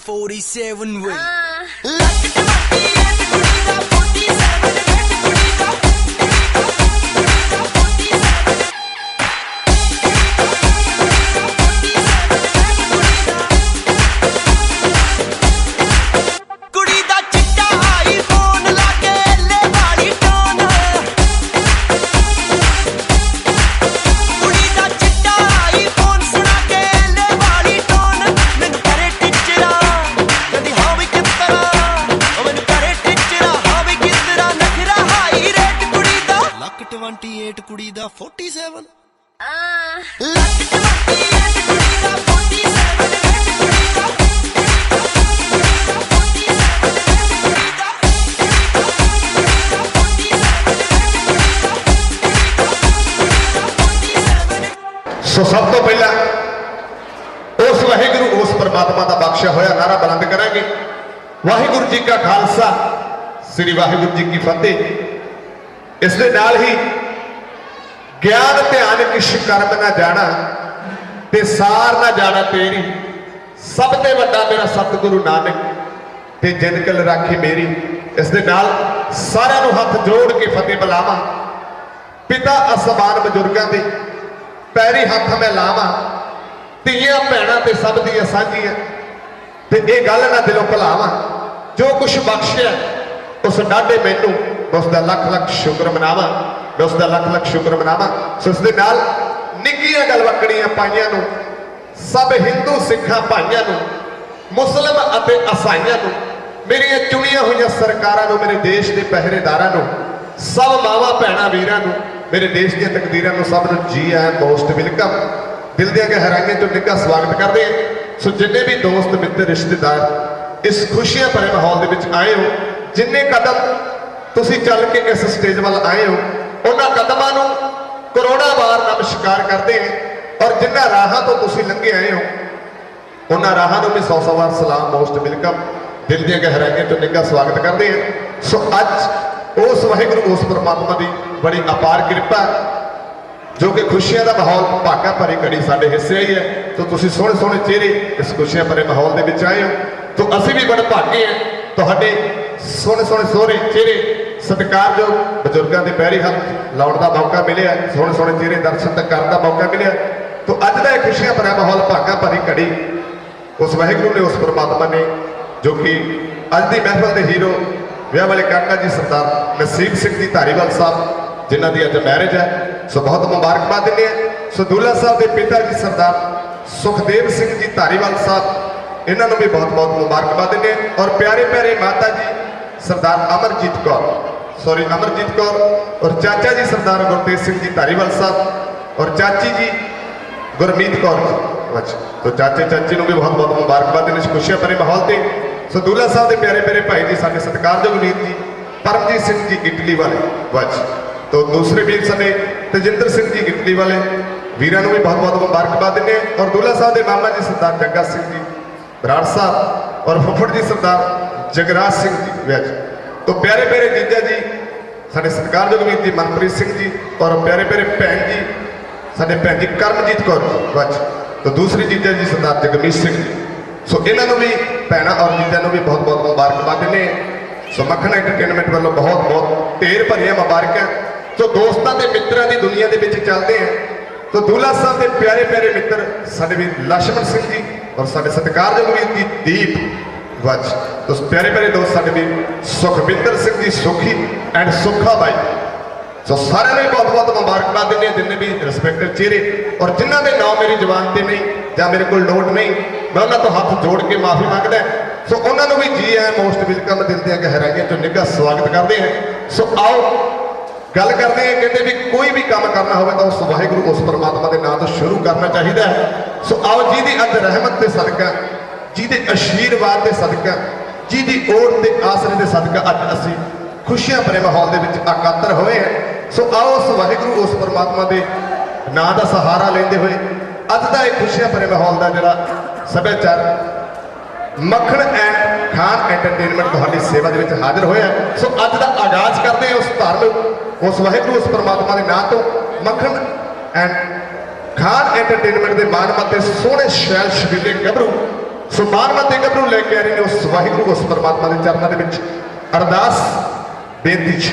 47 way. Luck 28 ਕੁੜੀ ਦਾ 47 सो सब तो पहला उस वाहिगुरु उस परमात्मा का बख्शिया होया नारा बुलंद करांगे। वाहिगुरु जी का खालसा श्री वाहिगुरु जी की फतेह। इस दे नाल ही ज्ञान ध्यान किश कर्म ना जाना ते सार ना जाना तेरी, सब ते वड्डा मेरा सतगुरु नानक ते जिन कल राखी मेरी। इस दे नाल सारिआं नूं हथ जोड़ के फतेह बुलावां। पिता असमान बजुर्गां दे पैरी हथ मैं लावां। धीआं भैणां ते सब दियां साझीआं ते ये गल ना दिलों भुलावां। जो कुछ बख्शिया उस डाढे मैनू मैं उसका लख लख शुक्र मनावां। मैं उसका लख लख शुक्र मनावां। सो इस दे नाल निक्कियां गलवकड़ियां पाइयां नूं, सब हिंदू सिखां भाइयां नूं, मुस्लिम अते ईसाइयां नूं, मेरियां चुनियां होईयां सरकारां नूं, मेरे देश के पहरेदारां नूं, सब मावां भैणां वीरां नूं, मेरे देश की तकदीरां नूं सब नूं जी आए मोस्ट वेलकम। दिल दी गहराइयां चों निੱਘਾ स्वागत करते हैं। सो जिन्ने भी दोस्त मित्र रिश्तेदार इस खुशियां भरे माहौल दे विच आए हो, जिन्ने कदम तुसीं चल के इस स्टेज वाल आए हो, उन्हां कदमां नूं करोड़ां वार नमस्कार करते हैं। और जिन्हां राहां तो तुसीं लंघे आए हो, उन्हां राहां नूं भी 100 वार सलाम मोस्ट वेलकम। दिल दी गहराइयां चों निੱਘਾ स्वागत करते हैं। सो अज उस वाहिगुरु उस परमात्मा की बड़ी अपार कृपा जो कि खुशियां का माहौल भागा भरी घड़ी साडे हिस्से आई है। तो तुसीं सोहणे सोहणे चेहरे इस खुशियां भरे माहौल दे विच आए हो, तो असीं भी बड़े भागे हैं। तुहाडे सोहणे सोहणे सोहरे चेहरे सत्कारयोग बजुर्गों के पैरी हथ लाउण का मौका मिलिया, सोहणे सोहणे चेहरे दर्शन करने का मौका मिलिया। तो अज का खुशियां भरा माहौल भागा भरी घड़ी उस वाहिगुरु ने उस परमात्मा ने जो कि अज की महफिल के हीरो विआह वाले काका जी सरदार नसीब सिंह जी धारीवाल साहब जिन्हों की अज मैरिज है, सो बहुत मुबारकबाद देने हैं। सो दूल्हा साहब के पिता जी सरदार सुखदेव सिंह जी धारीवाल साहब, इन्होंने भी बहुत बहुत मुबारकबाद देने हैं। और प्यारे प्यारे माता जी सरदार अमरजीत कौर और चाचा जी सरदार गुरतेज सिंह जी धारीवाल साहब और चाची जी गुरमीत कौर जी। अच्छा, तो चाचे चाची को भी बहुत बहुत मुबारकबाद देने खुशियां भरे माहौल से। सो दूल्हा साहब के प्यारे प्यारे भाई जी साडे सत्कारयोग वीर जी परमजीत सिंह जी इटली वाले वज, तो दूसरे वीर साडे तजिंदर सिंह जी इटली वाले वीरों भी बहुत बहुत मुबारकबाद देने। और दूल्हा साहब के मामा जी सरदार जग्गा सिंह जी बराड़ साहब और फुफड़ जी सरदार जगराज सिंह जी वज। तो प्यारे प्यारे जीजा जी साडे सत्कारयोग वीर जी मनप्रीत सिंह जी और प्यारे प्यारे भैन जी साडे भैन जी करमजीत कौर वज। तो दूसरी जीजा जी सरदार जगमीत सिंह जी। सो इन्होंने भी भैनों और जीजा भी बहुत बहुत मुबारकबाद देने। सो मक्खन एंटरटेनमेंट वालों बहुत बहुत ढेर भरिया मुबारक। तो दोस्तों के मित्रों की दुनिया के विच चलते हैं। तो दूल्हा साहब के प्यारे प्यारे मित्र साडे वीर लक्ष्मण सिंह जी और साडे सत्कारयोग वीर जी दीप वज। तो प्यारे प्यारे दोस्त साडे वीर सुखविंदर सिंह जी सुखी एंड सुखा बाई। सो सारे ने बहुत बहुत मुबारकबाद देने जिन्हें भी रिस्पैक्टेड चेहरे और जिन्हों के नाम मेरी जबान पर नहीं या मेरे को नोट नहीं, मैं उन्होंने तो हाथ जोड़ के माफ़ी मंगदा। सो उन्होंने भी जी है मोस्ट वेलकम दिल दी गहराइयां चों निੱਘਾ स्वागत करते हैं। सो आओ गल करते हैं, कहते भी कोई भी काम करना हो तो उस वाहिगुरु उस परमात्मा के नाम तो शुरू करना चाहिए है। सो आओ जी की अज रहमत के सदका, जी के आशीर्वाद के सदका, जी की ओट के आसरे के सदका अज असी खुशियां भरे माहौल के इकट्ठे होए हैं। सो आओ उस वाहिगुरु उस परमात्मा के नाम का सहारा लेंदे हुए अज का एक खुशियां भरे माहौल का जोड़ा सभ्याचार मक्खन एंड खान एंटरटेनमेंट तुहाडी सेवा दे विच हाजिर होया। सो अज का आगाज करते हैं उस धार्मिक उस वाहिगुरु उस परमात्मा के नाम तो मक्खन एंड खान एंटरटेनमेंट के मानमत सोहने शैल शबीले गभरू ਸੋ ਮਾਨਵ ਤੇ ਗੱਭਰੂ ਲੈ ਕੇ ਆ ਰਹੇ ਨੇ ਉਸ ਵਾਹਿਗੁਰੂ ਉਸ ਪਰਮਾਤਮਾ ਦੇ ਚਰਨਾਂ ਦੇ ਵਿੱਚ ਅਰਦਾਸ ਬੇਨਤੀ ਚ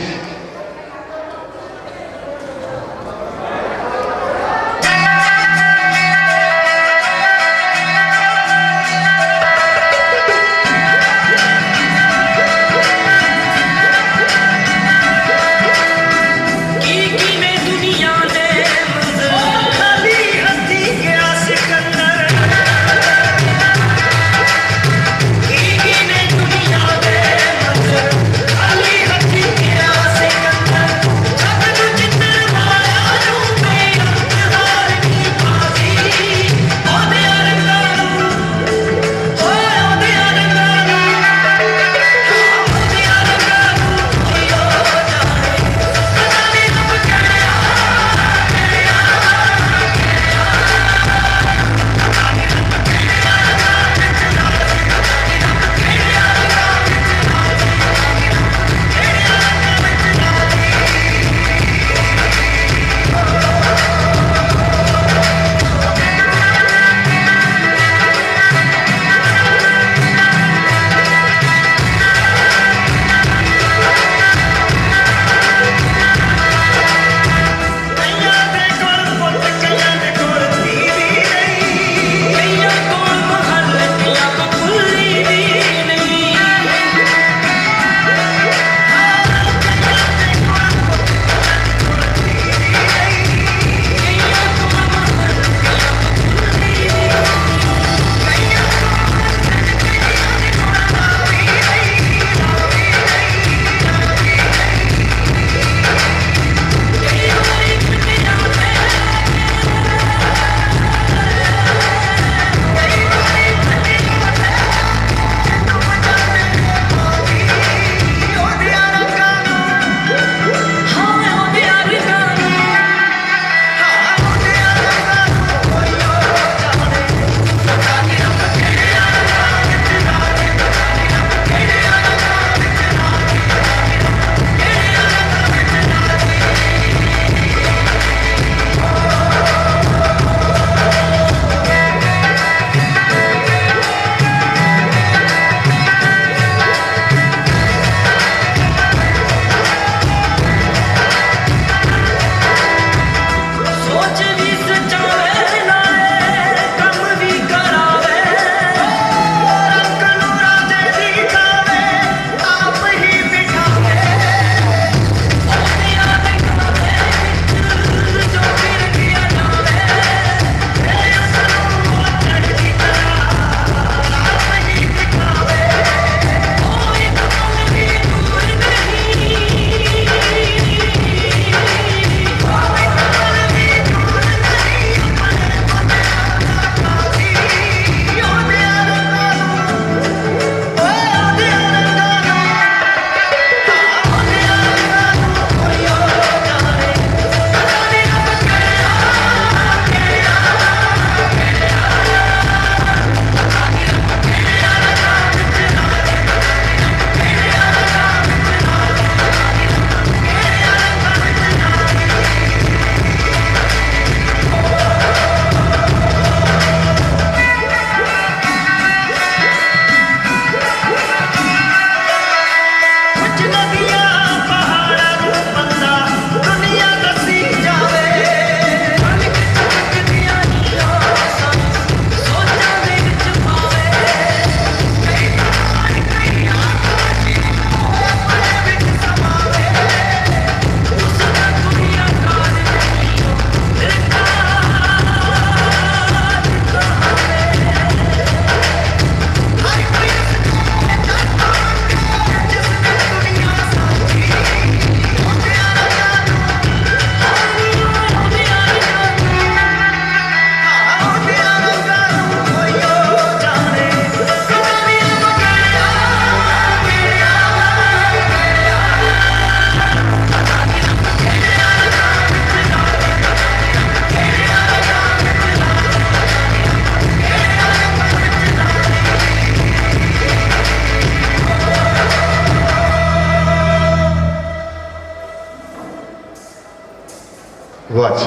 ਵਾਹ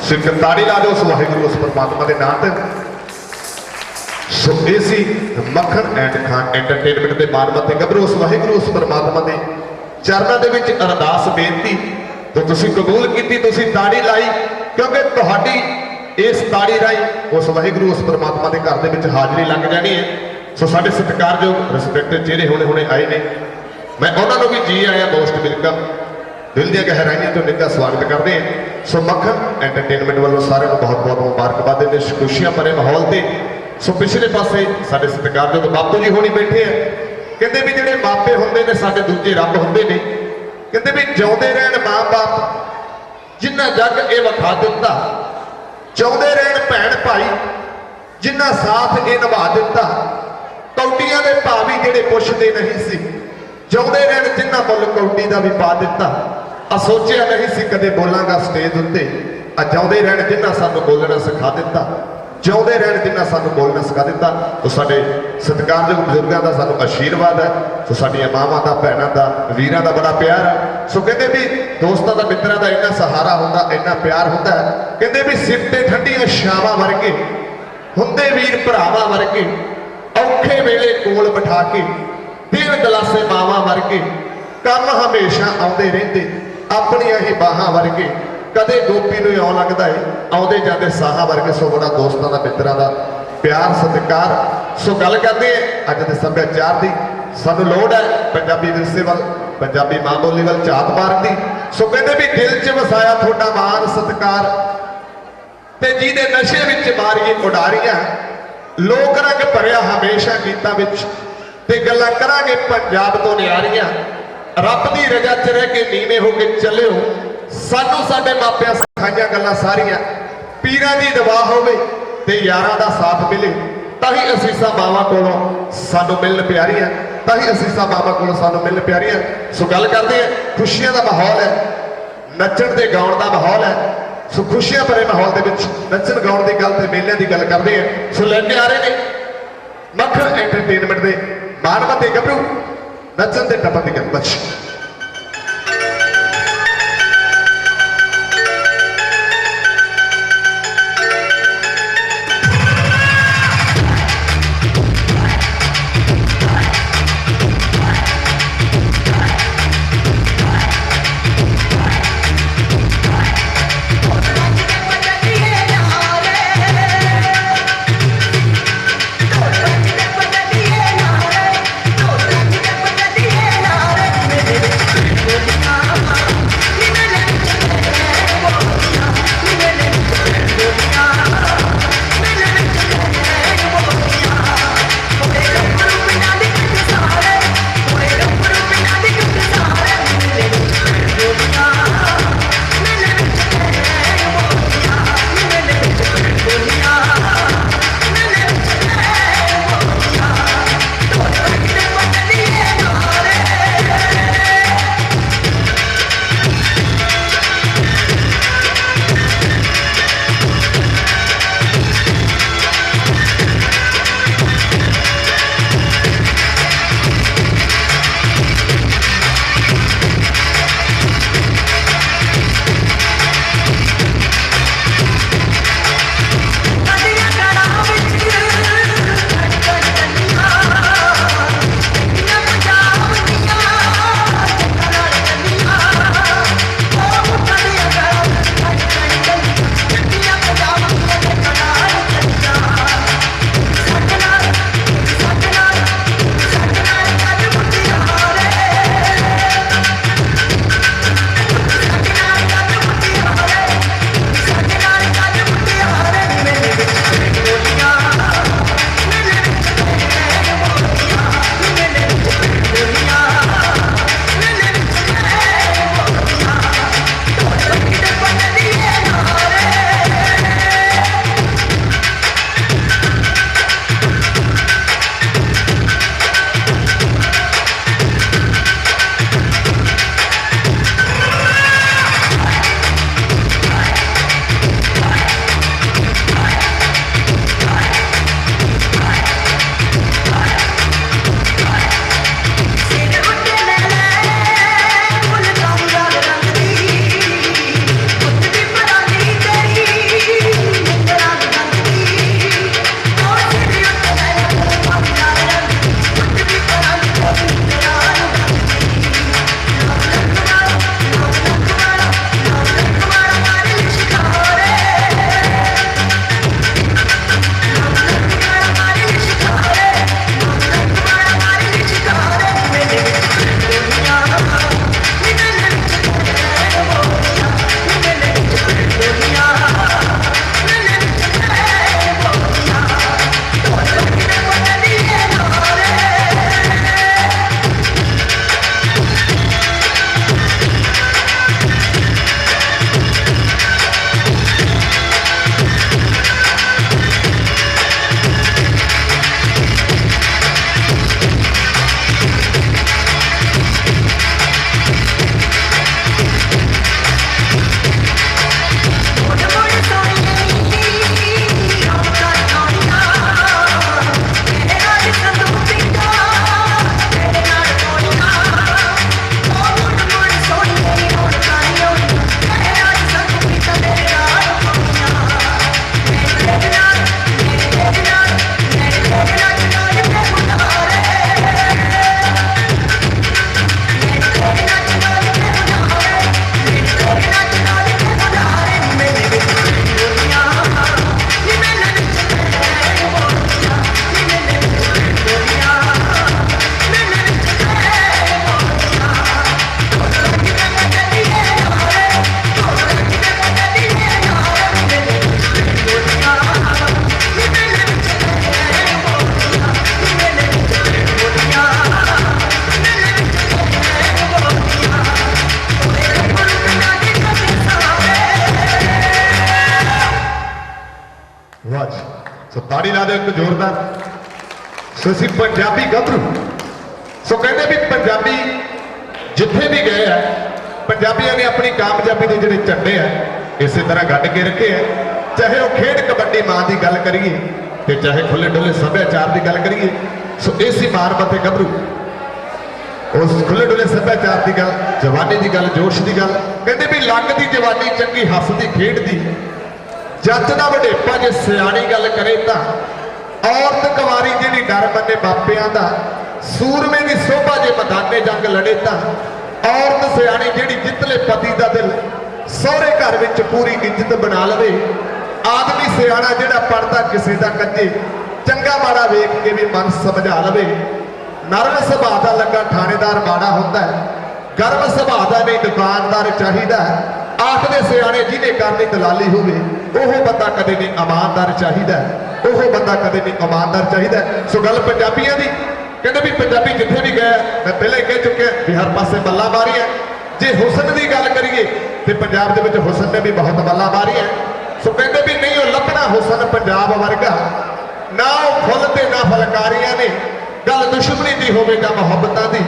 ਸਿਰਫ ਤਾੜੀ ਲਾ ਦਿਓ ਉਸ ਵਾਹਿਗੁਰੂ ਉਸ ਪਰਮਾਤਮਾ ਦੇ ਨਾਂ ਤੇ ਸੋ ਇਹ ਸੀ ਮੱਖਣ ਐਂਡ ਖਾਨ ਐਂਟਰਟੇਨਮੈਂਟ ਦੇ ਮਾਨਮੱਤੇ ਗੱਭਰੂ ਉਸ ਵਾਹਿਗੁਰੂ ਉਸ ਪਰਮਾਤਮਾ ਦੇ ਚਰਨਾਂ ਦੇ ਵਿੱਚ ਅਰਦਾਸ ਬੇਨਤੀ ਤੇ ਤੁਸੀਂ ਕਬੂਲ ਕੀਤੀ, ਤੁਸੀਂ ਤਾੜੀ ਲਾਈ, ਕਿਉਂਕਿ ਤੁਹਾਡੀ ਇਸ ਤਾੜੀ ਰਾਹੀਂ ਉਸ ਵਾਹਿਗੁਰੂ ਉਸ ਪਰਮਾਤਮਾ ਦੇ ਘਰ ਦੇ ਵਿੱਚ ਹਾਜ਼ਰੀ ਲੱਗ ਜਾਣੀ ਹੈ। ਸੋ ਸਾਡੇ ਸਤਿਕਾਰਯੋਗ ਰਿਸਪੈਕਟਡ ਜਿਹੜੇ ਹੁਣੇ ਆਏ ਨੇ, ਮੈਂ ਉਹਨਾਂ ਨੂੰ ਵੀ ਜੀ ਆਇਆਂ, ਮੋਸਟ ਵੈਲਕਮ, ਦਿਲ ਦੀਆਂ ਗਹਿਰਾਈਆਂ ਤੋਂ ਨਿੱਘਾ ਸਵਾਗਤ ਕਰਦੇ ਹਾਂ। ਸੋ ਮੱਖਣ ਐਂਟਰਟੇਨਮੈਂਟ ਵੱਲੋਂ ਸਾਰਿਆਂ ਨੂੰ ਬਹੁਤ ਬਹੁਤ ਮੁਬਾਰਕਬਾਦ ਦੇ ਖੁਸ਼ੀਆਂ ਭਰੇ ਮਾਹੌਲ ਤੇ। ਸੋ ਪਿਛਲੇ ਪਾਸੇ ਸਾਡੇ ਸਤਿਕਾਰਯੋਗ ਬਾਪੂ ਜੀ ਹੋਣੀ ਬੈਠੇ ਆ, ਕਹਿੰਦੇ ਵੀ ਜਿਹੜੇ ਮਾਪੇ ਹੁੰਦੇ ਨੇ ਸਾਡੇ ਦੂਜੇ ਰੱਬ ਹੁੰਦੇ ਨੇ, ਕਹਿੰਦੇ ਵੀ ਜਿਉਂਦੇ ਰਹਿਣ ਮਾਂ-ਬਾਪ ਜਿਨ੍ਹਾਂ ਜੱਗ ਇਹ ਵਿਖਾ ਦਿੱਤਾ, ਜਿਉਂਦੇ ਰਹਿਣ ਭੈਣ ਭਾਈ ਜਿਨ੍ਹਾਂ ਸਾਥ ਇਹ ਨਿਭਾ ਦਿੱਤਾ, ਕੌਡੀਆਂ ਦੇ ਭਾਅ ਵੀ ਜਿਹੜੇ ਪੁੱਛਦੇ ਨਹੀਂ ਸੀ, ਜਿਉਂਦੇ ਰਹਿਣ ਜਿਨ੍ਹਾਂ ਮੁੱਲ ਕੌਡੀ ਦਾ ਵੀ ਪਾ ਦਿੱਤਾ। ਆ ਸੋਚਿਆ ਨਹੀਂ ਸੀ ਕਦੇ ਬੋਲਾਂਗਾ ਸਟੇਜ ਉੱਤੇ, ਆ ਜਿਉਂਦੇ ਰਹਿਣ ਜਿਨ੍ਹਾਂ ਸਾਨੂੰ ਬੋਲਣਾ ਸਿਖਾ ਦਿੱਤਾ, ਜਿਉਂਦੇ ਰਹਿਣ ਜਿਨ੍ਹਾਂ ਸਾਨੂੰ ਬੋਲਣਾ ਸਿਖਾ ਦਿੱਤਾ। ਸੋ ਸਾਡੇ ਸਤਿਕਾਰਯੋਗ ਬਜ਼ੁਰਗਾਂ ਦਾ ਸਾਨੂੰ ਆਸ਼ੀਰਵਾਦ ਹੈ। ਸੋ ਸਾਡੀਆਂ ਮਾਵਾਂ ਦਾ, ਭੈਣਾਂ ਦਾ, ਵੀਰਾਂ ਦਾ ਬੜਾ ਪਿਆਰ ਹੈ। ਸੋ ਕਹਿੰਦੇ ਵੀ ਦੋਸਤਾਂ ਦਾ, ਮਿੱਤਰਾਂ ਦਾ ਇੰਨਾ ਸਹਾਰਾ ਹੁੰਦਾ, ਇੰਨਾ ਪਿਆਰ ਹੁੰਦਾ ਹੈ। ਕਹਿੰਦੇ ਵੀ ਸਿਰ ਤੇ ਠੰਡੀਆਂ ਛਾਵਾਂ ਵਰਗੇ ਹੁੰਦੇ ਵੀਰ ਭਰਾਵਾਂ ਵਰਗੇ, ਔਖੇ ਵੇਲੇ ਕੋਲ ਬਿਠਾ ਕੇ ਤਿੰਨ ਗਲਾਸੇ ਮਾਵਾਂ ਵਰਗੇ, ਕੰਮ ਹਮੇਸ਼ਾ ਆਉਂਦੇ ਰਹਿੰਦੇ ਆਪਣੀਆਂ ਹੀ ਬਾਹਾਂ ਵਰਗੇ, ਕਦੇ ਗੋਪੀ ਨੂੰ ਇਉਂ ਲੱਗਦਾ ਏ ਆਉਂਦੇ ਜਾਂਦੇ ਸਾਹਾਂ ਵਰਗੇ। ਸੋ ਬੜਾ ਦੋਸਤਾਂ ਦਾ, ਮਿੱਤਰਾਂ ਦਾ ਪਿਆਰ ਸਤਿਕਾਰ। ਸੋ ਗੱਲ ਕਰਦੇ ਹਾਂ ਅੱਜ ਦੇ ਸੱਭਿਆਚਾਰ ਦੀ, ਸਾਨੂੰ ਲੋੜ ਹੈ ਪੰਜਾਬੀ ਵਿਰਸੇ ਵੱਲ, ਪੰਜਾਬੀ ਮਾਂ ਬੋਲੀ ਵੱਲ ਝਾਤ ਮਾਰਨ ਦੀ। ਸੋ ਕਹਿੰਦੇ ਵੀ ਦਿਲ 'ਚ ਵਸਾਇਆ ਤੁਹਾਡਾ ਮਾਣ ਸਤਿਕਾਰ, ਤੇ ਜਿਹਦੇ ਨਸ਼ੇ ਵਿੱਚ ਮਾਰੀਏ ਉਡਾਰੀਆਂ, ਲੋਕ ਰੰਗ ਭਰਿਆ ਹਮੇਸ਼ਾ ਗੀਤਾਂ ਵਿੱਚ, ਤੇ ਗੱਲਾਂ ਕਰਾਂਗੇ ਪੰਜਾਬ ਤੋਂ ਨਿਆਰੀਆਂ। ਰੱਬ ਦੀ ਰਜ਼ਾ 'ਚ ਰਹਿ ਕੇ ਨੀਵੇਂ ਹੋ ਕੇ ਚੱਲਿਓ, ਸਾਨੂੰ ਸਾਡੇ ਮਾਪਿਆਂ ਸਿਖਾਈਆਂ ਗੱਲਾਂ ਸਾਰੀਆਂ। ਪੀਰਾਂ ਦੀ ਦੁਆ ਹੋਵੇ ਤੇ ਯਾਰਾਂ ਦਾ ਸਾਥ ਮਿਲੇ, ਤਾਂ ਹੀ ਅਸੀਸਾਂ ਮਾਵਾਂ ਕੋਲੋਂ ਸਾਨੂੰ ਮਿਲਣ ਪਿਆਰੀਆਂ, ਤਾਂ ਹੀ ਅਸੀਸਾਂ ਮਾਵਾਂ ਕੋਲੋਂ ਸਾਨੂੰ ਮਿਲਣ ਪਿਆਰੀਆਂ। ਸੋ ਗੱਲ ਕਰਦੇ ਹਾਂ, ਖੁਸ਼ੀਆਂ ਦਾ ਮਾਹੌਲ ਹੈ, ਨੱਚਣ ਤੇ ਗਾਉਣ ਦਾ ਮਾਹੌਲ ਹੈ। ਸੋ ਖੁਸ਼ੀਆਂ ਭਰੇ ਮਾਹੌਲ ਦੇ ਵਿੱਚ ਨੱਚਣ ਗਾਉਣ ਦੀ ਗੱਲ ਤੇ ਮੇਲਿਆਂ ਦੀ ਗੱਲ ਕਰਦੇ ਹਾਂ। ਸੋ ਲੈ ਕੇ ਆ ਰਹੇ ਨੇ ਮੱਖਣ ਐਂਟਰਟੇਨਮੈਂਟ ਦੇ ਮਾਨਮੱਤੇ ਗੱਭਰੂ ਨੱਚਣ ਤੇ ਟੱਪਣ ਦੀ ਗੱਲ ਬਚ। Thank you. ताड़ी ला दो एक जोरदार। सो असीं पंजाबी गभरू, सो कहते भी पंजाबी जिथे भी गए हैं पंजाबियों ने अपनी कामयाबी के जिहड़े झंडे है इस तरह गढ़ के रखे है। चाहे वह खेड कबड्डी मां की गल करिए ते चाहे खुले डुले सभ्याचार की गल करिए। सो इसी मार मते गभरू उस खुले डुले सभ्याचार की गल, जवानी की गल, जोश की गल, कहते भी लगती जवानी चंगी हसदी खेडदी जचदा वडेपा जे सियाणी गल करे तां औरत कुवारी जिहड़ी डर मन्ने मापियां दा, सूरमे की शोभा जे मैदाने जंग लड़े तां औरत सियाणी जिहड़ी जितले पति का दिल सहुरे घर विच पूरी इज्जत बना लवे। आदमी सियाणा जिहड़ा पढ़दा किसी दा कच्चे चंगा माड़ा वेख के भी मन समझा लवे। नरम सुभाअ दा लगा थानेदार माड़ा होंदा है, गर्म सुभाअ दा नहीं दुकानदार चाहिदा है। आखदे सियाणे जिहने करनी दलाली होवे ओह बंदा कदे नहीं ईमानदार चाहिदा है, ओह बंदा कदे नहीं ईमानदार चाहिदा है। सो गल पंजाबियां दी कहते भी पंजाबी जिथे भी गया मैं पहले कह चुके भी हर पासे मल्ला मारी है। जे हुसन की गल करिए तो पंजाब दे विच हुसन ने भी बहुत मल्ला मारी है। सो कहते भी नहीं वो लभना हुसन पंजाब वर्गा ना वो फुल ते ना फलकारियां ने, गल दुश्मनी की होवे जां मुहब्बतां दी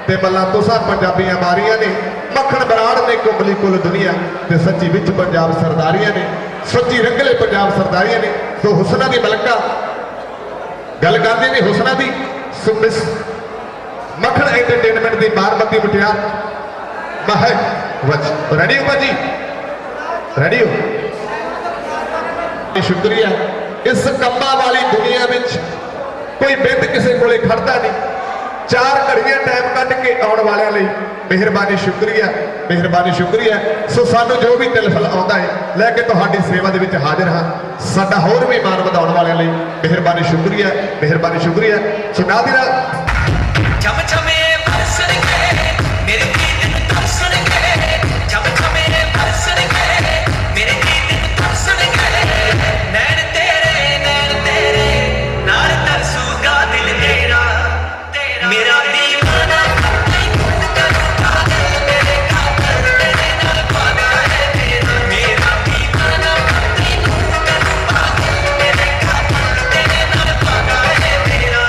ते मल्ला तुसां पंजाबियां मारियां ने। मक्खण बराड़ ने कुंबली कुल दुनिया ते सच्ची विच पंजाब सरदारियां ने, सच्ची रंगले पंजाब सरदारियां ने। तो हुसना की मलका गल करदे ने हुसना की सुमिस मक्खण एंटरटेनमेंट की मारमती मुटियार महक वच रेडी हो भाजी, रेडी हो? शुक्रिया। इस कंबा वाली दुनिया में कोई बिंद किसी को खड़ता नहीं, 4 घड़ियां टाइम कट के आने वाले लिए मेहरबानी शुक्रिया, मेहरबानी शुक्रिया। सो सानू जो भी टिलफल आता है लैके तुहाडी सेवा दे विच हाजिर हाँ। साडा होर भी मान वधाउण वाले लिए मेहरबानी शुक्रिया, मेहरबानी शुक्रिया। सो नादिरा चम चमे बरसन के मेरे गीत बरसन के, चम चमे बरसन के मेरे गीत बरसन के। नैन तेरे नाल तरसूगा दिल तेरा, मेरा दीवाना करूंगा तेरे खातर, तेरे नाल पाना है तेरा। मेरा दीवाना करूंगा तेरे खातर, तेरे नाल पाना है तेरा।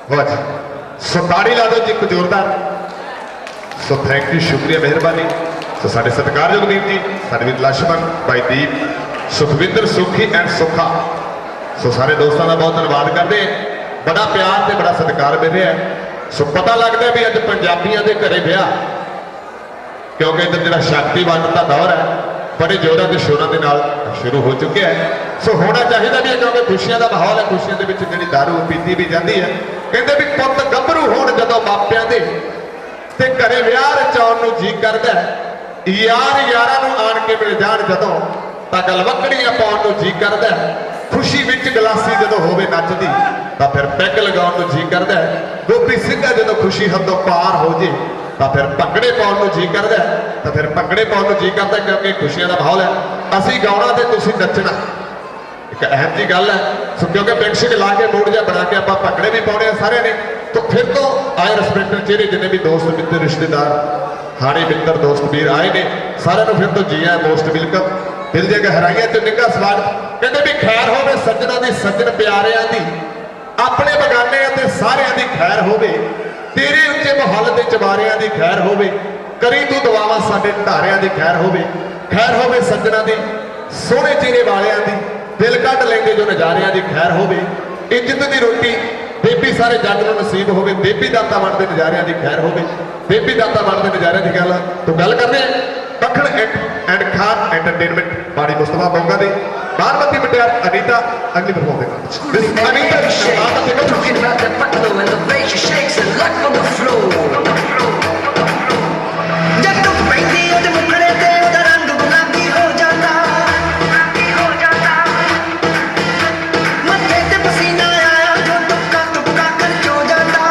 वाह जी, सो ताड़ी ला दो जी एक जोरदार। सो थैंक यू, शुक्रिया, मेहरबानी। सो साडे सत्कारयोग दीप जी, साडे वीर लक्ष्मण भाई दीप, सुखविंदर, सुखी एंड सुखा। सो सारे दोस्तों का बहुत धन्यवाद करते हैं। बड़ा प्यार ते बड़ा सत्कार मिल रहा है। सो पता लगता है भी अज पंजाबियों के घरे ब्याह, क्योंकि इधर जो शक्ति वंड का दौर है बड़े जोरों के शोरों के नाल शुरू हो चुके हैं। सो होना चाहिए भी है, क्योंकि खुशियों का माहौल है। खुशियों के विच जिहड़ी दारू पीती भी जाती है। कहते भी पुत गभरू होण जदों मापियां दे ते घरे विआह रचाउण नूं जी करदा है, यार यारां नूं आण के मिल जाण जदों तां गलवकड़ियां पाउण नूं जी करदा है। खुशी विच गलासी जदों होवे नचदी तां फिर पैग लगाउण नूं जी करदा है। गोपी सिंघा जदों खुशी हदों पार हो जे तो फिर भंगड़े पाउण नूं जी करदा है, तो फिर भंगड़े पाउण नूं जी करदा, क्योंकि खुशियां का माहौल है। असीं गाउणा ते तुसीं नचना, एक अहम जी गल है। सो क्योंकि पेंशन ला के मूड जिहा बना के आपां भंगड़े भी पाउणे सारे ने। तो फिर तो आए रिस्पेक्टर चेहरे जिन्हें भी दोस्त मित्र रिश्तेदार हाड़ी मित्र दोस्त वीर आए ने, सारे नूं फिर तो जी आए, मोस्ट वेलकम। दिल दी गहराइयां च निੱਘਾ सवाल। कहते भी खैर होवे सज्जनां दी, सज्जन प्यारिआं दी, अपने बगानिਆਂ ते सारिਆਂ दी खैर होवे। तेरे उच्चे महल के चबारियां की खैर होवे, करी तू दुआवां साडे ढारियां की खैर होवे। खैर होवे सज्जनां दी, सोहणे चेहरे वालियां दी, दिल कढ लैंदे जो नज़ारियां की खैर होवे। इज्जत की रोटी देवी सारे जग नूं नसीब होवे। देवी दाता वंडदे नज़ारियां की खैर होवे। देवी दाता वंडदे नज़ारियां की गल तो गल करते हैं। दखण एंड खान एंटरटेनमेंट बाड़ी मुस्तफा बोंगा दी बारमती मुटियार अनीता अगली performance Anita Talking about that buckle and the bass she shakes and luck on the floor. जब तू पैंदी है तो मुखड़े ते उधर रंग गुलाबी हो जाता, मत्थे ते पसीना आया जो तुक्का तुक्का कर जो जाता।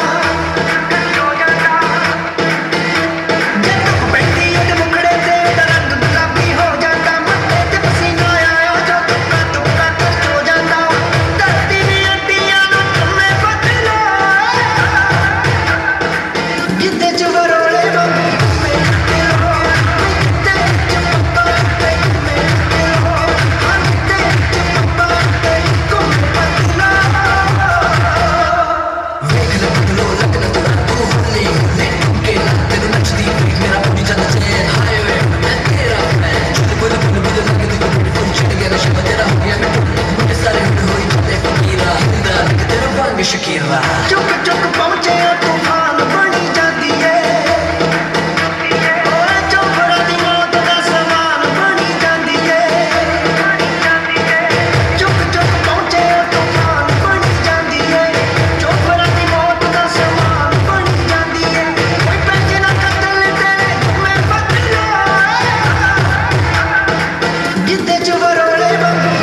जब तू पैंदी है तो मुखड़े ते उधर रंग गुलाबी हो जाता, मत्थे ते पसीना आया जो तुक्का तुक्का कर जो जाता। धरती दी अड्डियां नूं तुम्हें बदला, जिद्दे च वरोले वांगू Shakira चुक चुक पहुंचे तूफान बनी जाती है, ओए चौपड़ा दी मौत दा समान बनी जाती है। चुक चुक पहुंचे तूफान बनी जाती है, चौपड़ा दी मौत दा समान बनी जाती है। कोई पैसे ना कतल तेरे मैं बदला, जिद्दे च वरोले वांगू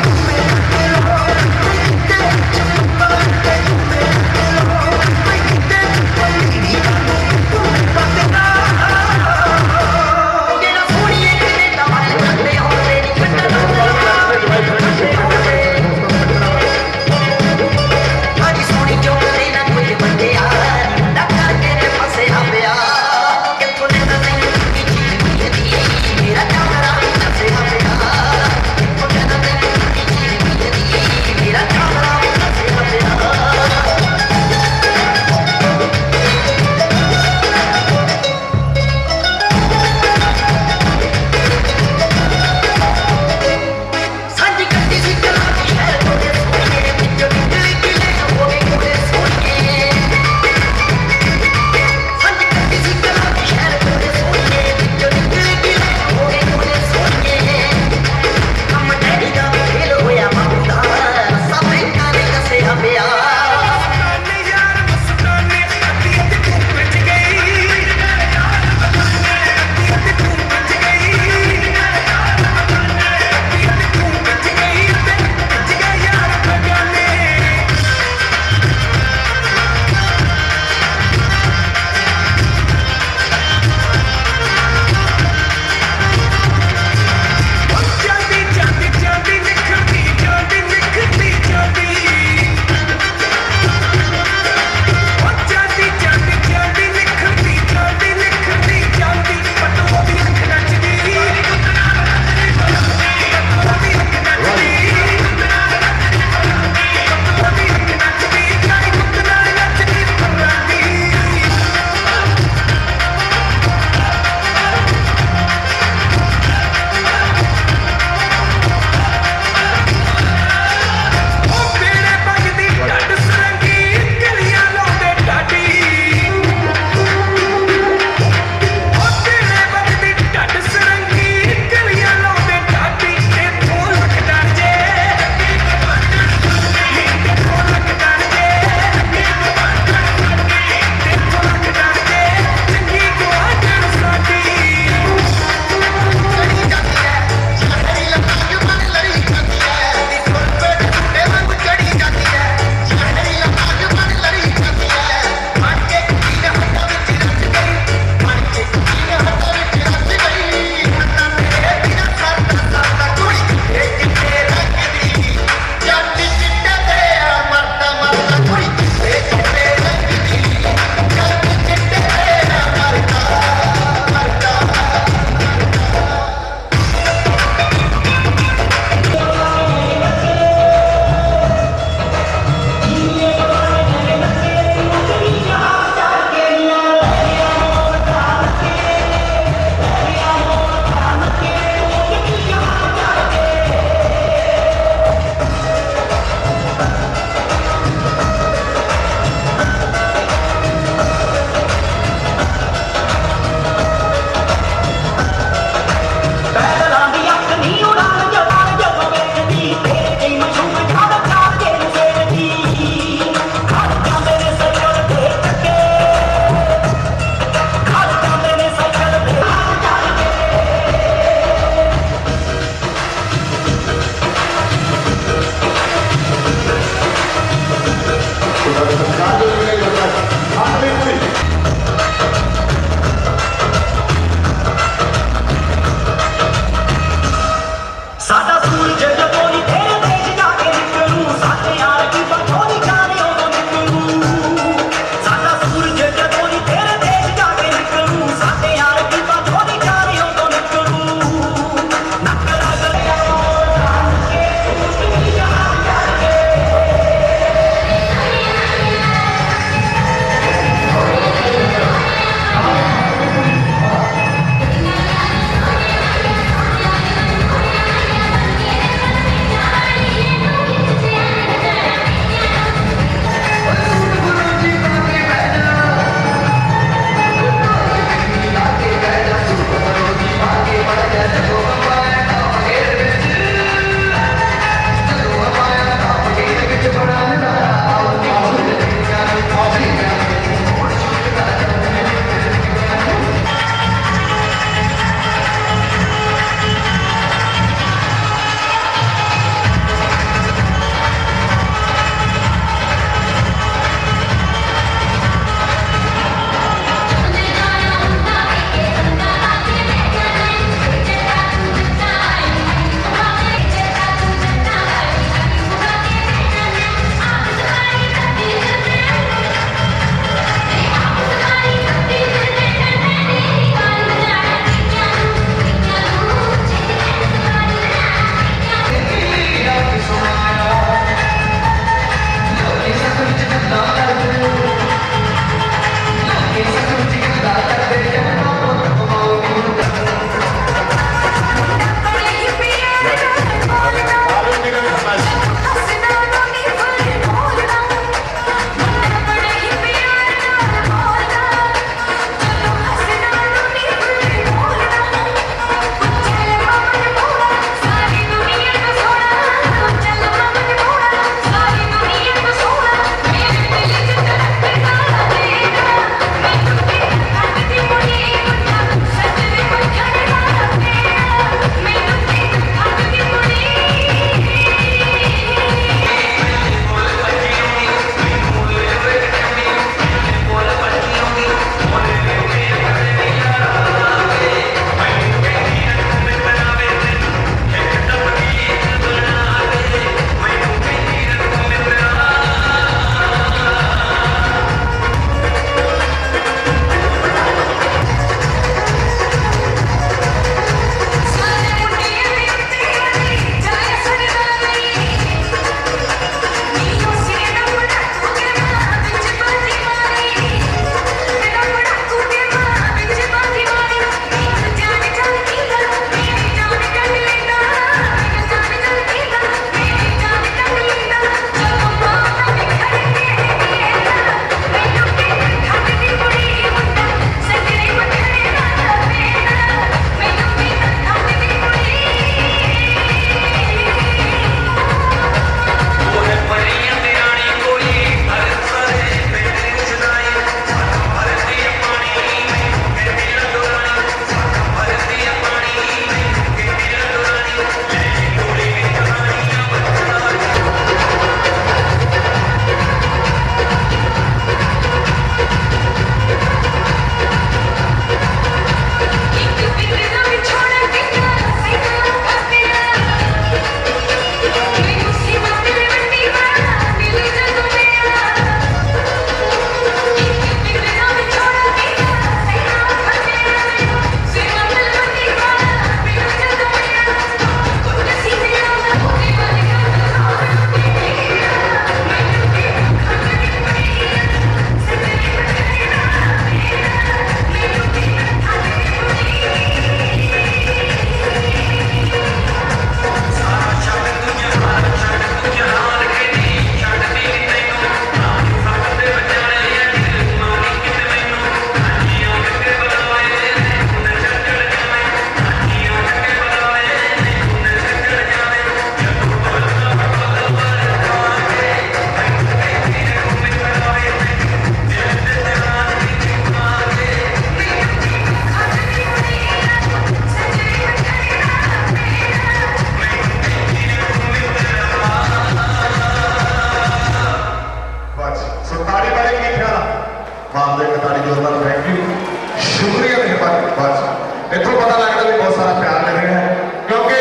ਇੱਥੋਂ ਪਤਾ ਲੱਗਦਾ ਵੀ ਬਹੁਤ ਸਾਰਾ ਪਿਆਰ ਮਿਲ ਰਿਹਾ ਹੈ ਕਿਉਂਕਿ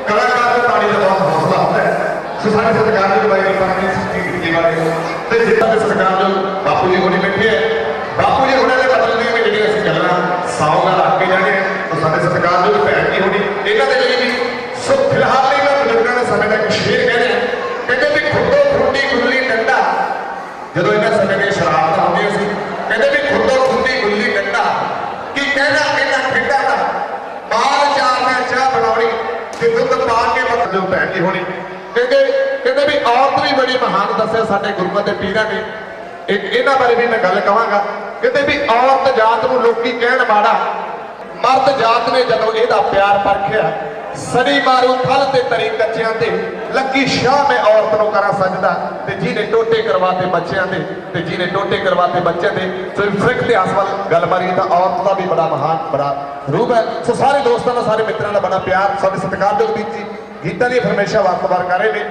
ਕਲਾਕਾਰ ਨੂੰ ਤਾੜੀ ਦਾ ਬਹੁਤ ਹੌਸਲਾ ਹੁੰਦਾ ਹੈ। ਸੋ ਸਾਡੇ ਸਤਿਕਾਰਯੋਗ ਬਾਈ ਪਰਮਜੀਤ ਸਿੰਘ ਜੀ ਬਾਰੇ ਤੇ ਜਿੱਦਾਂ ਦੇ ਸਤਿਕਾਰਯੋਗ ਬਾਪੂ ਜੀ ਹੋਣੀ ਬੈਠੇ ਹੈ, ਬਾਪੂ ਜੀ ਹੁਣਾਂ ਦੇ ਬਦਲ ਦੀ ਵੀ ਜਿਹੜੀਆਂ ਅਸੀਂ ਗੱਲਾਂ ਸੌਂਗਾਂ ਰੱਖ ਕੇ ਜਾਣੇ ਸੋ ਸਾਡੇ ਸਤਿਕਾਰਯੋਗ ਭੈਣ ਜੀ ਹੋਣੀ ਇਹਨਾਂ ਦੇ ਲਈ ਵੀ। ਸੋ ਫਿਲਹਾਲ ਲਈ ਮੈਂ ਬਜ਼ੁਰਗਾਂ ਦੇ ਸਮੇਂ ਦਾ ਇੱਕ ਸ਼ੇਰ ਕਹਿੰਦੇ ਵੀ ਖੁੱਦੋ ਖੁੱਡੀ ਗੁੱਲੀ ਡੰਡਾ, ਜਦੋਂ ਇਹਨਾਂ ਸਮੇਂ ਦੀਆਂ ਸ਼ਰਾਰਤਾਂ ਹੁੰਦੀਆਂ ਸੀ ਕਹਿੰਦੇ ਵੀ ਖੁੱਦੋ ਖੁੱਡੀ ਗੁੱਲੀ ਡੰਡਾ ਕੀ ਕਹਿਣਾ ਇਹਨਾਂ ਖੇਡਾਂ ਦਾ, ਬਾਲ ਚਾਰ ਨੇ ਚਾਹ ਬਣਾਉਣੀ ਤੇ ਦੁੱਧ ਪਾ ਕੇ ਮਤਲਬ ਭੈਣ ਜੀ ਹੋਣੀ ਕਹਿੰਦੇ ਵੀ ਔਰਤ ਵੀ ਬੜੀ ਮਹਾਨ ਦੱਸਿਆ ਸਾਡੇ ਗੁਰੂਆਂ ਦੇ ਪੀਰਾਂ ਨੇ। ਇੱਕ ਇਹਨਾਂ ਬਾਰੇ ਵੀ ਮੈਂ ਗੱਲ ਕਹਾਂਗਾ, ਕਹਿੰਦੇ ਵੀ ਔਰਤ ਜਾਤ ਨੂੰ ਲੋਕੀ ਕਹਿਣ ਮਾੜਾ, ਮਰਦ ਜਾਤ ਨੇ ਜਦੋਂ ਇਹਦਾ ਪਿਆਰ ਪਰਖਿਆ, ਸੜੀ ਮਾਰੂ ਥਲ ਤੇ ਤਰੀ ਕੱਚਿਆਂ ਤੇ, ਲੱਗੀ ਸ਼ਾਹ ਮੈਂ ਔਰਤ ਨੂੰ ਕਰਾਂ ਸਜਦਾ, ਤੇ ਜਿਹਨੇ ਟੋਟੇ ਕਰਵਾਤੇ ਬੱਚਿਆਂ ਦੇ, ਤੇ ਜਿਹਨੇ ਟੋਟੇ ਕਰਵਾਤੇ ਬੱਚਿਆਂ ਦੇ। ਸੋ ਸਿੱਖ ਇਤਿਹਾਸ ਵੱਲ ਗੱਲ ਮਾਰੀ ਤਾਂ ਔਰਤ ਦਾ ਵੀ ਬੜਾ ਮਹਾਨ ਬੜਾ ਰੂਪ ਹੈ। ਸੋ ਸਾਰੇ ਦੋਸਤਾਂ ਦਾ ਸਾਰੇ ਮਿੱਤਰਾਂ ਦਾ ਬੜਾ ਪਿਆਰ, ਸਾਡੇ ਸਤਿਕਾਰਯੋਗ ਵੀਰ ਜੀ ਗੀਤਾਂ ਦੀ ਫਰਮਾਇਸ਼ਾਂ ਵਾਰ-ਵਾਰ ਕਰ ਰਹੇ ਨੇ।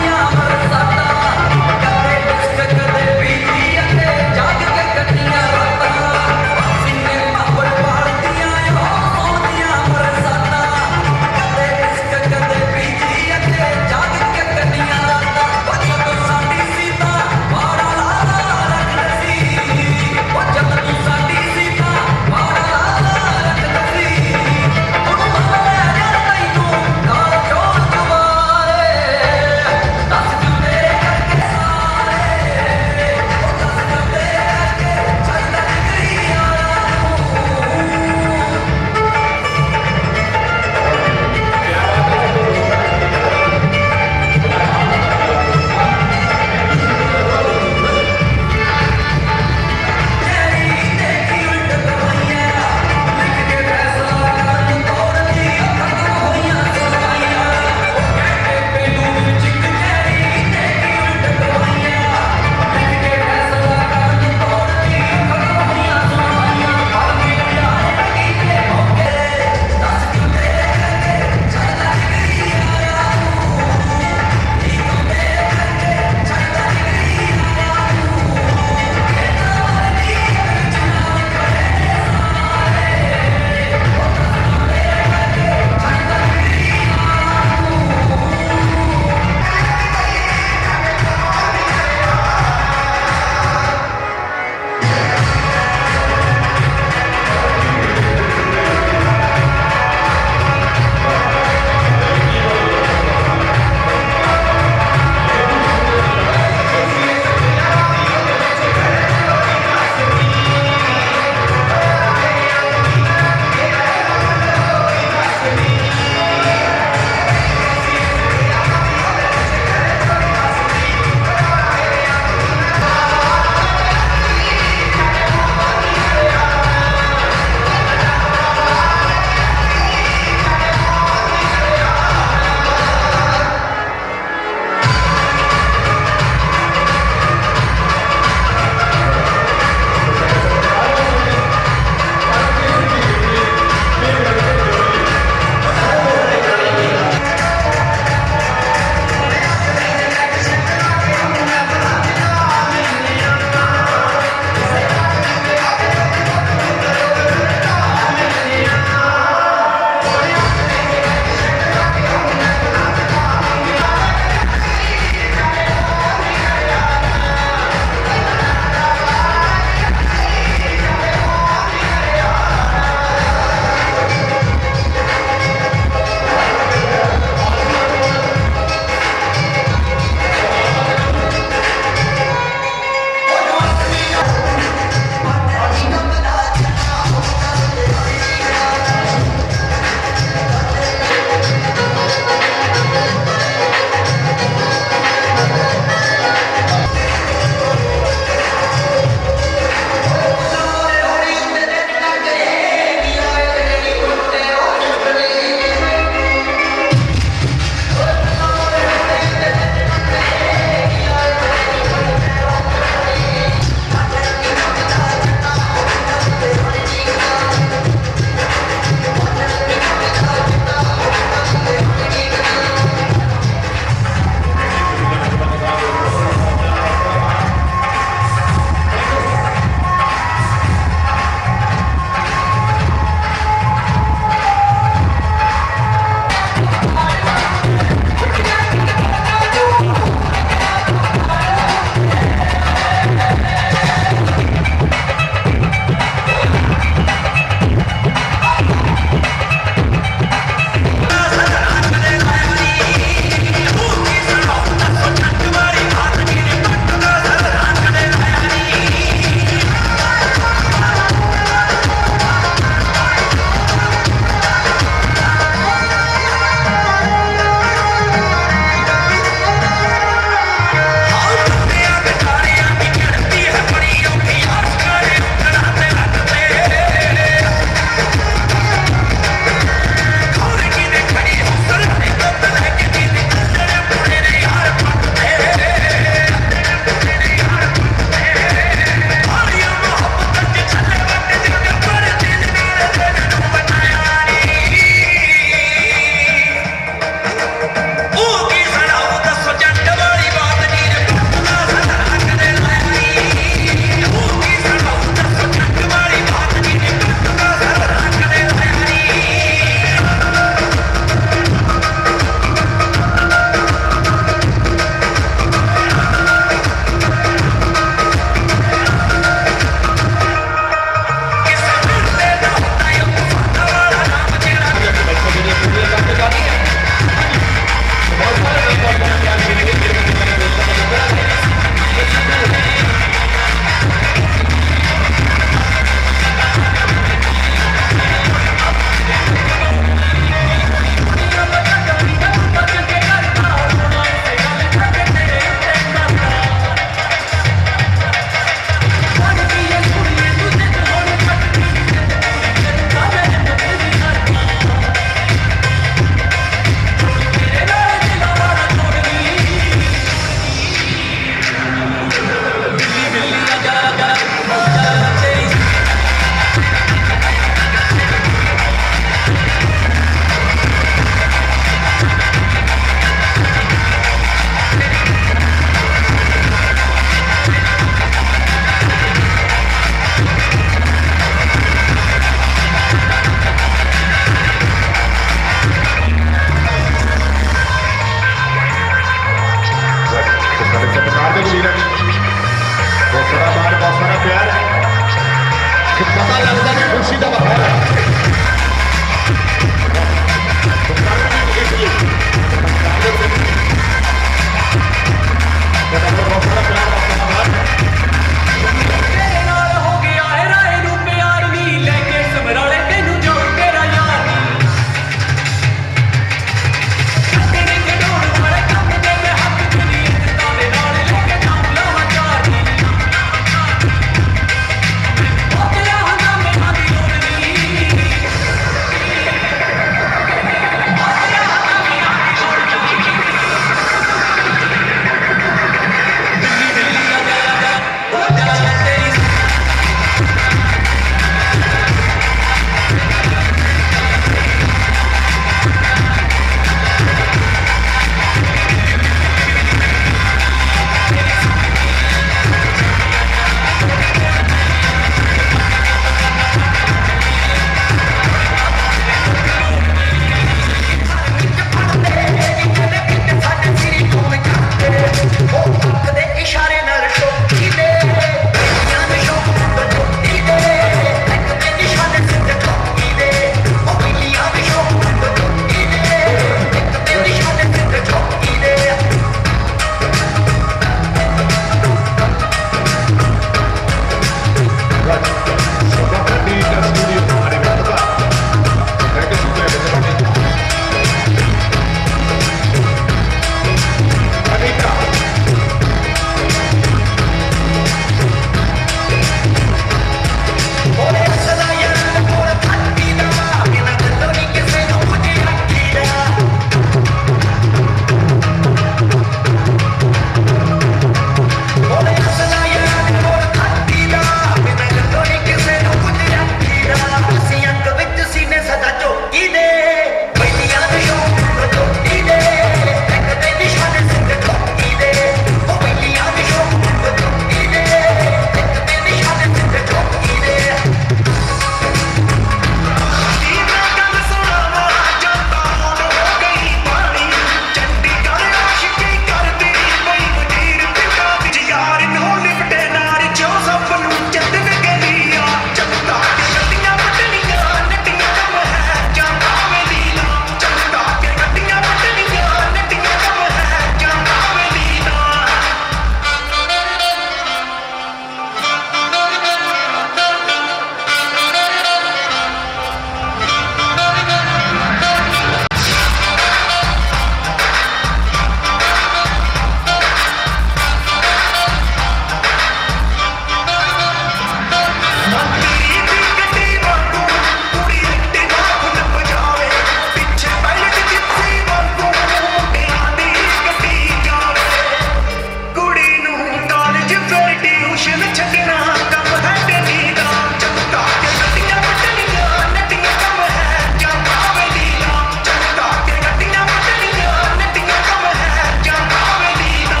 ਟਿਊਸ਼ਨ ਛੱਡਣਾ ਕੰਮ ਹੈ ਤੇਰੀ ਦਾ ਚਮਕਾ ਕੇ ਗੱਡੀਆਂ ਪਟਣੀਆਂ ਨੱਟੀਆਂ ਕੰਮ ਹੈ ਜਾਂ ਪਾਵੇਲੀ ਦਾ ਚਮਕਾ ਕੇ ਗੱਡੀਆਂ ਪਟਣੀਆਂ ਨੱਟੀਆਂ ਕੰਮ ਹੈ ਜਾਂ ਪਾਵੇਲੀ ਦਾ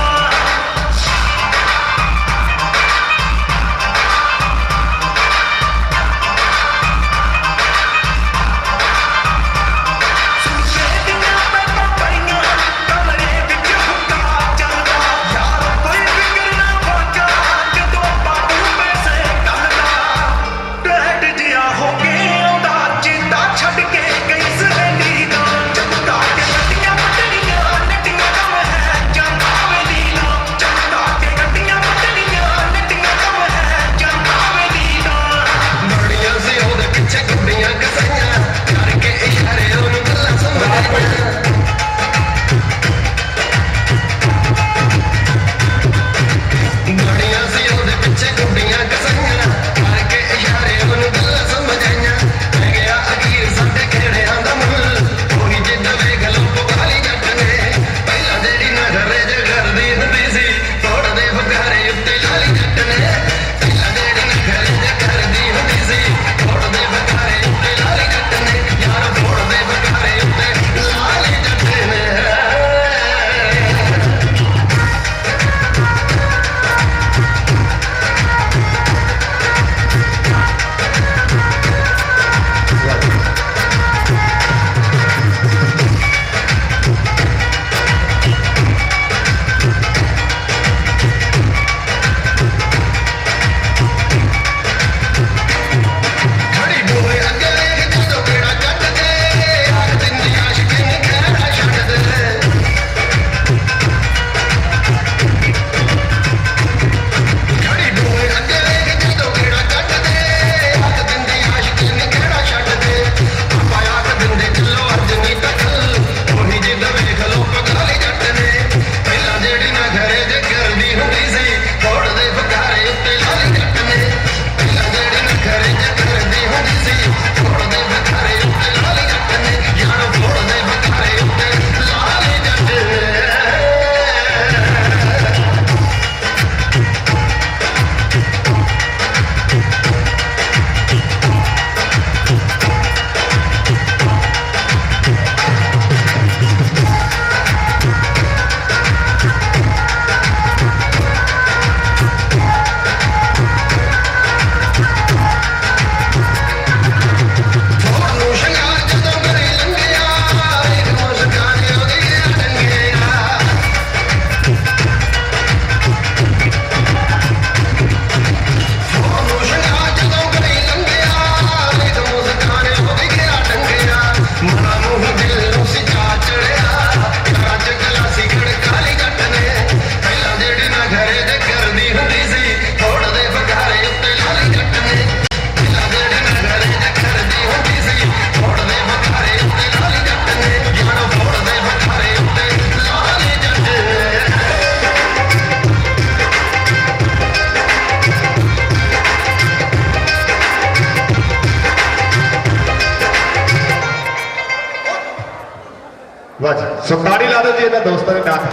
वाह जी सुताड़ी ला दो जी इन्होंने दोस्तों ने नाथ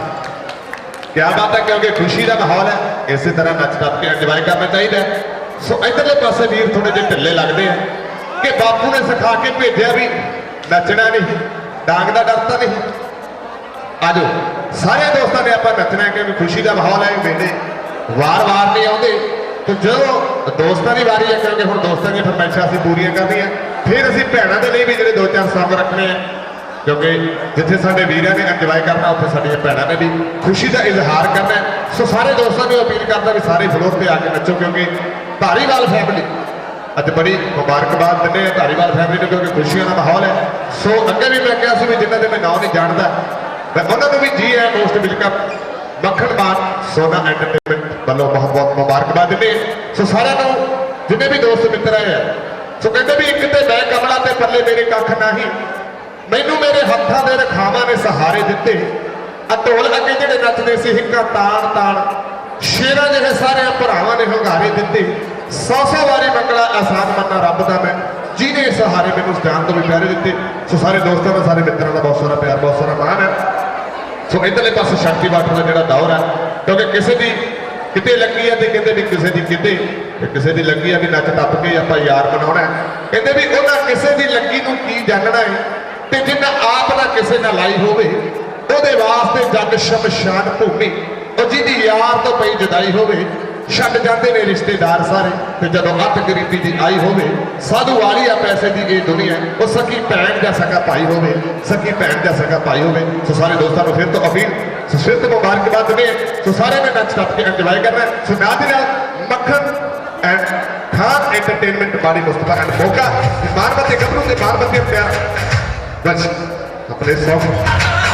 क्या बात है क्योंकि खुशी का माहौल है इसी तरह नच टप के इंजॉय करना चाहिए सो इधरले पासे वीर थोड़े जे ढिले लगते हैं कि बापू ने सिखा के भेजा भी नचना नहीं डांग का डर तो नहीं आज सारे दोस्तों ने आप नचना है क्योंकि खुशी का माहौल है वेले वार वार नहीं आते तो जो दोस्तों की वारी है क्योंकि हम दोस्तों की फरमाइशा असीं पूरियां करनी है फिर असीं भैणों के लिए भी जो 2-4 सॉन्ग रखने हैं क्योंकि जिथे साडे वीरां ने इंजॉय करना उत्थे साडियां भैणां ने भी खुशी का इजहार करना है सो सारे दोस्तों ने अपील करता भी सारे फ्लोर पर आके नचो क्योंकि धारीवाल फैमिली अज बड़ी मुबारकबाद दिंदे हैं धारीवाल फैमिली को क्योंकि खुशियों का माहौल है सो अगे भी मैं कहा सी भी जिन्होंने मैं नाम नहीं जानता मैं उन्होंने भी जी है मोस्ट वेलकम मक्खण मान सोना एंटरटेनमेंट वालों बहुत बहुत मुबारकबाद दिंदे सो सारिआं नूं जिन्हें भी दोस्त मित्र आए हैं सो कहते भी एक ते मैं कमला ते पल्ले मेरे कख नहीं मैनू मेरे हत्थां दे रखावां ने सहारे दिते ढोल अगे जिहड़े नचदे सी हिक्का ताण ताण शेरां जिहे सारे भरावां ने हंगारे दिते 100 वारी मंगला एहसान मन्ना रब दा मैं जिन्हें सहारे मैनू जान तो भी प्यारे दिते सो सारे दोस्तों का सारे मित्रों का बहुत सारा प्यार बहुत सारा मान है सो इधरले पासे शक्ति वाटर का जिहड़ा दौर है क्योंकि किसी भी ਕਿਤੇ ਲੱਗੀ ਆ ਤੇ ਕਹਿੰਦੇ ਵੀ ਕਿਸੇ ਦੀ ਕਿਤੇ ਤੇ ਕਿਸੇ ਦੀ ਲੱਗੀ ਆ ਵੀ ਨੱਚ ਟੱਪ ਕੇ ਆਪਾਂ ਯਾਰ ਬਣਾਉਣਾ ਹੈ। ਕਹਿੰਦੇ ਵੀ ਉਹਨਾਂ ਕਿਸੇ ਦੀ ਲੱਗੀ ਨੂੰ ਕੀ ਜਾਣਨਾ ਹੈ ਤੇ ਜਿੰਨਾ ਆਪ ਨਾ ਕਿਸੇ ਨਾਲ ਲਾਈ ਹੋਵੇ ਉਹਦੇ ਵਾਸਤੇ ਜੱਗ ਸ਼ਮਸ਼ਾਨ ਭੂਮੀ। ਉਹ ਜਿਹਦੀ ਯਾਰ ਤੋਂ ਪਈ ਜੁਦਾਈ ਹੋਵੇ ਛੱਡ ਜਾਂਦੇ ਨੇ ਰਿਸ਼ਤੇਦਾਰ ਸਾਰੇ ਤੇ ਜਦੋਂ ਅੱਤ ਗਰੀਬੀ ਦੀ ਆਈ ਹੋਵੇ ਸਾਧੂ ਵਾਲੀ ਆ ਪੈਸੇ ਦੀ ਇਹ ਦੁਨੀਆ ਉਹ ਸਕੀ ਭੈਣ ਜਾਂ ਸਕਾ ਭਾਈ ਹੋਵੇ ਸਕੀ ਭੈਣ ਜਾਂ ਸਕਾ ਭਾਈ ਹੋਵੇ। ਸੋ ਸਾਰੇ ਦੋਸਤਾਂ ਨੂੰ ਫਿਰ ਤੋਂ ਅਪੀਲ ਸੋ ਫਿਰ ਤੋਂ ਮੁਬਾਰਕਬਾਦ ਦੇ ਸੋ ਸਾਰੇ ਨੇ ਨੱਚ ਟੱਪ ਕੇ ਇੰਜੋਏ ਕਰਨਾ ਹੈ। ਸੋ ਨਾਲ ਦੀ ਨਾਲ ਮੱਖਣ ਐਂਡ ਖਾਨ ਐਂਟਰਟੇਨਮੈਂਟ ਬਾੜੀ ਮੁਸਤਫਾ ਐਂਡ ਮੋਕਾ ਮਾਰਬਤੇ ਗੱਭਰੂ ਤੇ ਮਾਰਬਤੇ ਪਿਆਰ ਬਸ ਆਪਣੇ ਸੌਂਗ